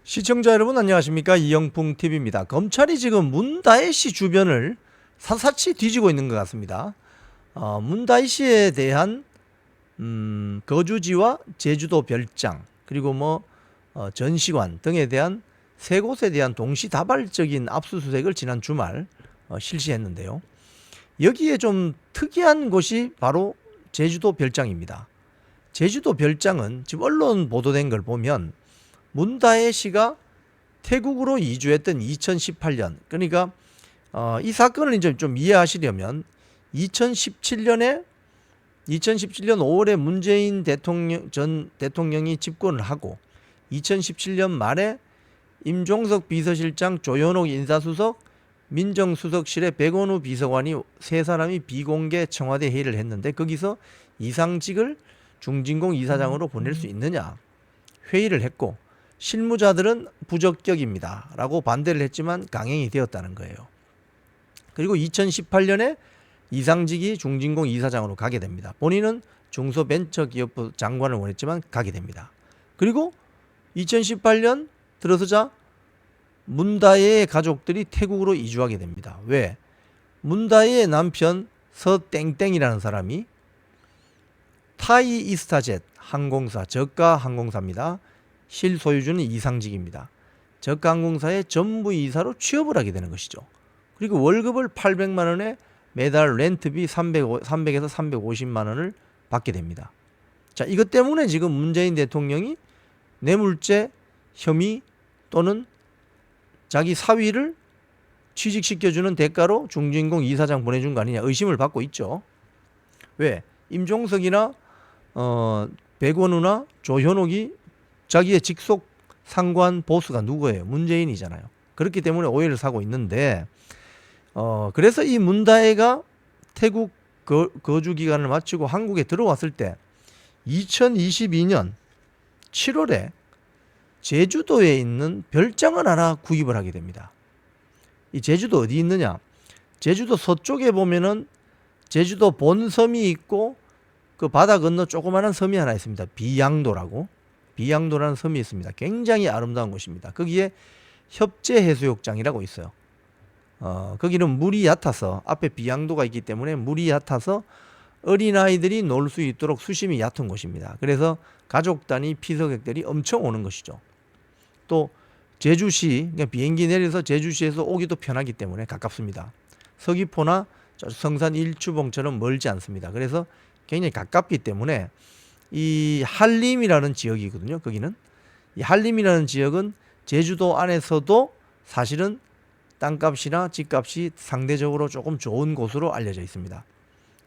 시청자 여러분 안녕하십니까, 이영풍TV입니다. 검찰이 지금 문다혜 씨 주변을 샅샅이 뒤지고 있는 것 같습니다. 문다혜 씨에 대한 거주지와 제주도 별장, 그리고 전시관 등에 대한 세 곳에 대한 동시다발적인 압수수색을 지난 주말 실시했는데요. 여기에 좀 특이한 곳이 바로 제주도 별장입니다. 제주도 별장은 지금 언론 보도된 걸 보면 문다혜 씨가 태국으로 이주했던 2018년, 그러니까 이 사건을 이제 좀 이해하시려면 2017년 5월에 문재인 전 대통령이 집권을 하고 2017년 말에 임종석 비서실장, 조현옥 인사수석, 민정수석실의 백원우 비서관이 세 사람이 비공개 청와대 회의를 했는데, 거기서 이상직을 중진공 이사장으로 보낼 수 있느냐 회의를 했고, 실무자들은 부적격입니다 라고 반대를 했지만 강행이 되었다는 거예요. 그리고 2018년에 이상직이 중진공 이사장으로 가게 됩니다. 본인은 중소벤처기업부 장관을 원했지만 가게 됩니다. 그리고 2018년 들어서자 문다혜의 가족들이 태국으로 이주하게 됩니다. 왜? 문다혜의 남편 서땡땡이라는 사람이 타이 이스타젯 항공사, 저가 항공사입니다. 실소유주는 이상직입니다. 저가 항공사의 전무이사로 취업을 하게 되는 것이죠. 그리고 월급을 800만 원에 매달 렌트비 300에서 350만 원을 받게 됩니다. 자, 이것 때문에 지금 문재인 대통령이 뇌물죄 혐의 또는 자기 사위를 취직시켜주는 대가로 중진공 이사장 보내준 거 아니냐 의심을 받고 있죠. 왜? 임종석이나 백원우나 조현옥이 자기의 직속 상관 보스가 누구예요? 문재인이잖아요. 그렇기 때문에 오해를 사고 있는데, 그래서 이 문다혜가 태국 거주 기간을 마치고 한국에 들어왔을 때 2022년 7월에 제주도에 있는 별장을 하나 구입을 하게 됩니다. 이 제주도 어디 있느냐? 제주도 서쪽에 보면은 제주도 본섬이 있고 그 바다 건너 조그마한 섬이 하나 있습니다. 비양도라는 섬이 있습니다. 굉장히 아름다운 곳입니다. 거기에 협재해수욕장이라고 있어요. 거기는 물이 얕아서, 앞에 비양도가 있기 때문에 물이 얕아서 어린아이들이 놀 수 있도록 수심이 얕은 곳입니다. 그래서 가족 단위 피서객들이 엄청 오는 것이죠. 또 제주시, 그러니까 비행기 내려서 제주시에서 오기도 편하기 때문에 가깝습니다. 서귀포나 성산 일주봉처럼 멀지 않습니다. 그래서 굉장히 가깝기 때문에 이 한림이라는 지역이거든요. 거기는 이 한림이라는 지역은 제주도 안에서도 사실은 땅값이나 집값이 상대적으로 조금 좋은 곳으로 알려져 있습니다.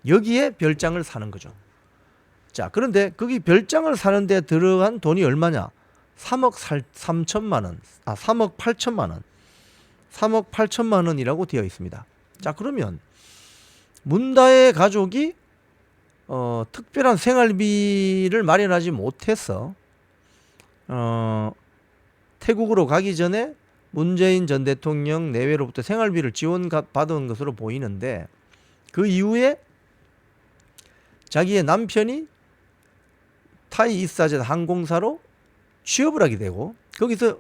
여기에 별장을 사는 거죠. 자, 그런데 거기 별장을 사는데 들어간 돈이 얼마냐? 3억 3천만 원, 3억 8천만 원, 3억 8천만 원이라고 되어 있습니다. 자, 그러면 문다혜 가족이 특별한 생활비를 마련하지 못해서 태국으로 가기 전에 문재인 전 대통령 내외로부터 생활비를 지원받은 것으로 보이는데, 그 이후에 자기의 남편이 타이 이스타젯 항공사로 취업을 하게 되고 거기서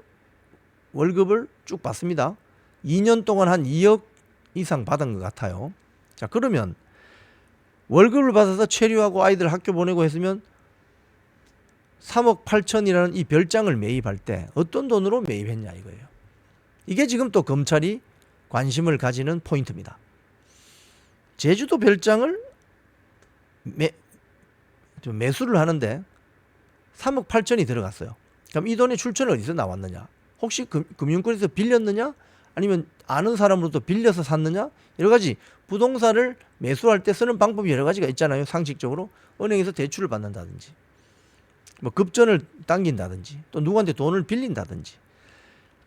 월급을 쭉 받습니다. 2년 동안 한 2억 이상 받은 것 같아요. 자, 그러면 월급을 받아서 체류하고 아이들 학교 보내고 했으면 3억 8천이라는 이 별장을 매입할 때 어떤 돈으로 매입했냐 이거예요. 이게 지금 또 검찰이 관심을 가지는 포인트입니다. 제주도 별장을 매수를 하는데 3억 8천이 들어갔어요. 그럼 이 돈의 출처는 어디서 나왔느냐? 혹시 금융권에서 빌렸느냐? 아니면 아는 사람으로부터 빌려서 샀느냐? 여러 가지 부동산을 매수할 때 쓰는 방법이 여러 가지가 있잖아요. 상식적으로 은행에서 대출을 받는다든지, 급전을 당긴다든지, 또 누구한테 돈을 빌린다든지.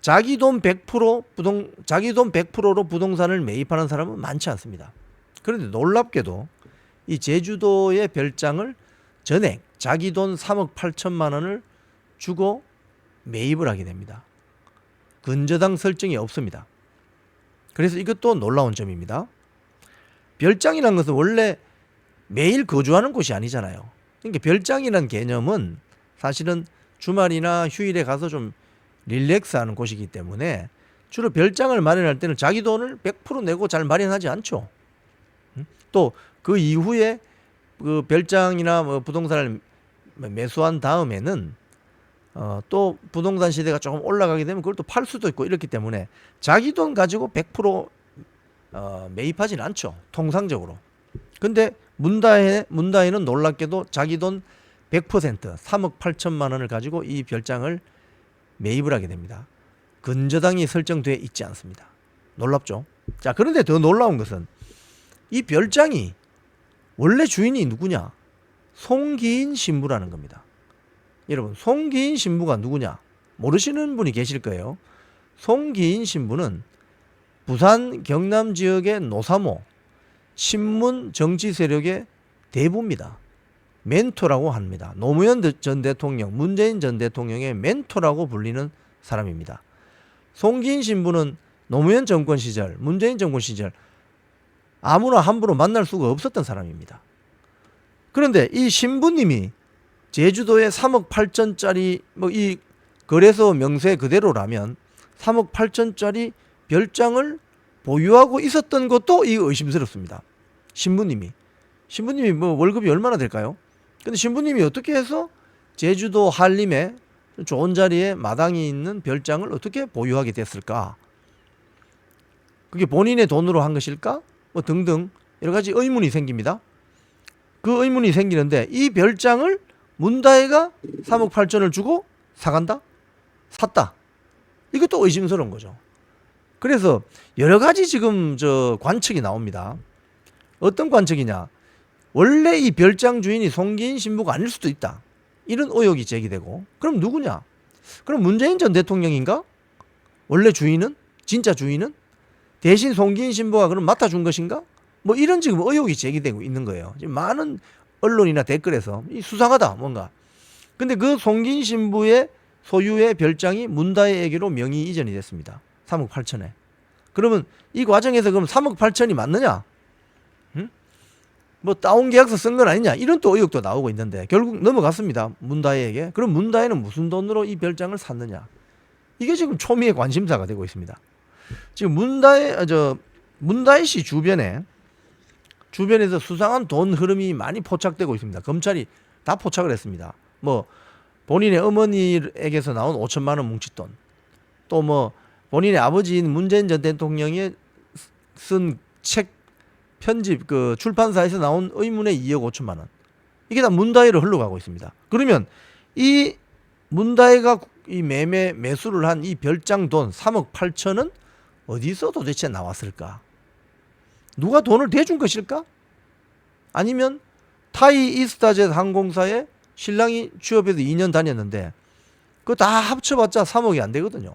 자기 돈 100%로 부동산을 매입하는 사람은 많지 않습니다. 그런데 놀랍게도 이 제주도의 별장을 전액 자기 돈 3억 8천만 원을 주고 매입을 하게 됩니다. 근저당 설정이 없습니다. 그래서 이것도 놀라운 점입니다. 별장이라는 것은 원래 매일 거주하는 곳이 아니잖아요. 그러니까 별장이라는 개념은 사실은 주말이나 휴일에 가서 좀 릴렉스하는 곳이기 때문에 주로 별장을 마련할 때는 자기 돈을 100% 내고 잘 마련하지 않죠. 또 그 이후에 그 별장이나 뭐 부동산을 매수한 다음에는 또 부동산 시대가 조금 올라가게 되면 그걸 또 팔 수도 있고 이렇기 때문에 자기 돈 가지고 100% 매입하진 않죠. 통상적으로. 근데 문다혜는 놀랍게도 자기 돈 100% 3억 8천만 원을 가지고 이 별장을 매입을 하게 됩니다. 근저당이 설정되어 있지 않습니다. 놀랍죠? 자, 그런데 더 놀라운 것은 이 별장이 원래 주인이 누구냐? 송기인 신부라는 겁니다. 여러분, 송기인 신부가 누구냐? 모르시는 분이 계실 거예요. 송기인 신부는 부산 경남 지역의 노사모 신문 정치 세력의 대부입니다. 멘토라고 합니다. 노무현 전 대통령, 문재인 전 대통령의 멘토라고 불리는 사람입니다. 송기인 신부는 노무현 정권 시절, 문재인 정권 시절 아무나 함부로 만날 수가 없었던 사람입니다. 그런데 이 신부님이 제주도에 3억 8천짜리 이 거래소 명세 그대로라면 3억 8천짜리 별장을 보유하고 있었던 것도 이 의심스럽습니다. 신부님이 뭐 월급이 얼마나 될까요? 근데 신부님이 어떻게 해서 제주도 한림에 좋은 자리에 마당이 있는 별장을 어떻게 보유하게 됐을까? 그게 본인의 돈으로 한 것일까? 뭐 등등 여러 가지 의문이 생깁니다. 그 의문이 생기는데 이 별장을 문다혜가 3억 8천을 주고 사간다? 샀다. 이것도 의심스러운 거죠. 그래서 여러 가지 지금 관측이 나옵니다. 어떤 관측이냐? 원래 이 별장 주인이 송기인 신부가 아닐 수도 있다. 이런 의혹이 제기되고, 그럼 누구냐? 그럼 문재인 전 대통령인가? 원래 주인은? 진짜 주인은? 대신 송기인 신부가 그럼 맡아준 것인가? 뭐 이런 지금 의혹이 제기되고 있는 거예요. 지금 많은 언론이나 댓글에서 수상하다 뭔가. 근데 그 송기인 신부의 소유의 별장이 문다혜에게로 명의 이전이 됐습니다. 3억 8천에. 그러면 이 과정에서 그럼 3억 8천이 맞느냐? 응? 뭐 다운 계약서 쓴 건 아니냐? 이런 또 의혹도 나오고 있는데 결국 넘어갔습니다. 문다혜에게. 그럼 문다혜는 무슨 돈으로 이 별장을 샀느냐? 이게 지금 초미의 관심사가 되고 있습니다. 지금 문다혜 씨 주변에서 수상한 돈 흐름이 많이 포착되고 있습니다. 검찰이 다 포착을 했습니다. 뭐 본인의 어머니에게서 나온 5천만 원 뭉칫돈, 또 뭐 본인의 아버지인 문재인 전 대통령이 쓴 책 편집 그 출판사에서 나온 의문의 2억 5천만 원, 이게 다 문다혜로 흘러가고 있습니다. 그러면 이 문다혜가 이 매수를 한 이 별장 돈 3억 8천은 어디서 도대체 나왔을까? 누가 돈을 대준 것일까? 아니면 타이 이스타젯 항공사에 신랑이 취업해서 2년 다녔는데 그거 다 합쳐봤자 3억이 안 되거든요.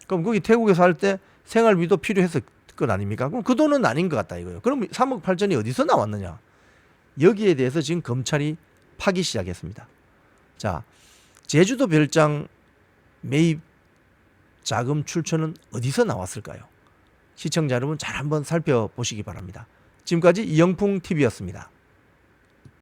그럼 거기 태국에서 할 때 생활비도 필요했을 것 아닙니까? 그럼 그 돈은 아닌 것 같다 이거예요. 그럼 3억 8천이 어디서 나왔느냐? 여기에 대해서 지금 검찰이 파기 시작했습니다. 자, 제주도 별장 매입 자금 출처는 어디서 나왔을까요? 시청자 여러분 잘 한번 살펴보시기 바랍니다. 지금까지 이영풍 TV였습니다.